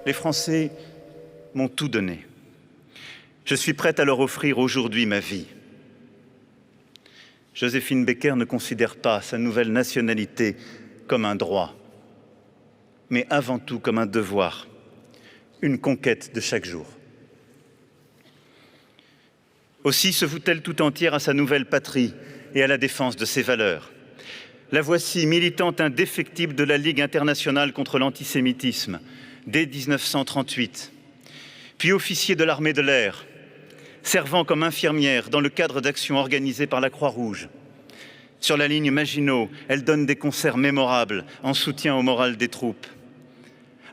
Les Français m'ont tout donné. Je suis prête à leur offrir aujourd'hui ma vie. Joséphine Baker ne considère pas sa nouvelle nationalité comme un droit, mais avant tout comme un devoir, une conquête de chaque jour. Aussi se voue-t-elle tout entière à sa nouvelle patrie et à la défense de ses valeurs. La voici, militante indéfectible de la Ligue internationale contre l'antisémitisme, dès 1938, puis officier de l'armée de l'air, servant comme infirmière dans le cadre d'actions organisées par la Croix-Rouge. Sur la ligne Maginot, elle donne des concerts mémorables en soutien au moral des troupes.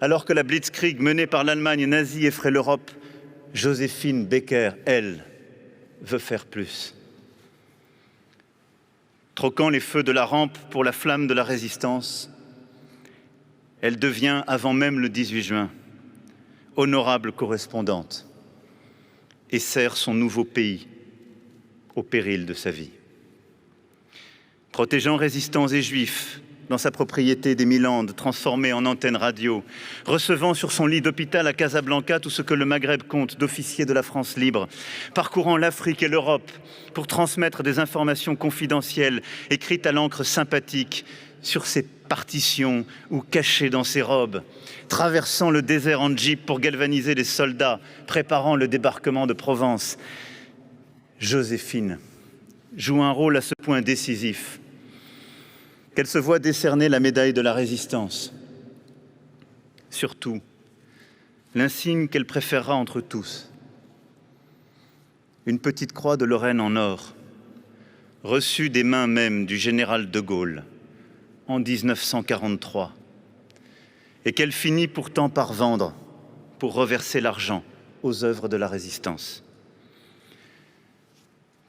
Alors que la Blitzkrieg menée par l'Allemagne nazie effraie l'Europe, Joséphine Baker, elle, veut faire plus. Troquant les feux de la rampe pour la flamme de la résistance, elle devient, avant même le 18 juin, honorable correspondante et sert son nouveau pays au péril de sa vie. Protégeant résistants et juifs dans sa propriété des Milandes, transformée en antenne radio, recevant sur son lit d'hôpital à Casablanca tout ce que le Maghreb compte d'officiers de la France libre, parcourant l'Afrique et l'Europe pour transmettre des informations confidentielles écrites à l'encre sympathique sur ses partitions ou cachées dans ses robes, traversant le désert en jeep pour galvaniser les soldats, préparant le débarquement de Provence. Joséphine joue un rôle à ce point décisif qu'elle se voit décerner la médaille de la Résistance. Surtout, l'insigne qu'elle préférera entre tous, une petite croix de Lorraine en or, reçue des mains même du général de Gaulle en 1943, et qu'elle finit pourtant par vendre pour reverser l'argent aux œuvres de la Résistance.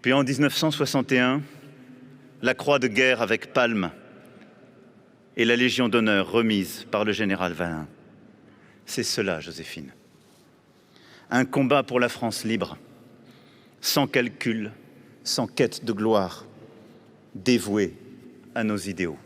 Puis en 1961, la croix de guerre avec palme et la Légion d'honneur remise par le général Valin. C'est cela, Joséphine. Un combat pour la France libre, sans calcul, sans quête de gloire, dévoué à nos idéaux.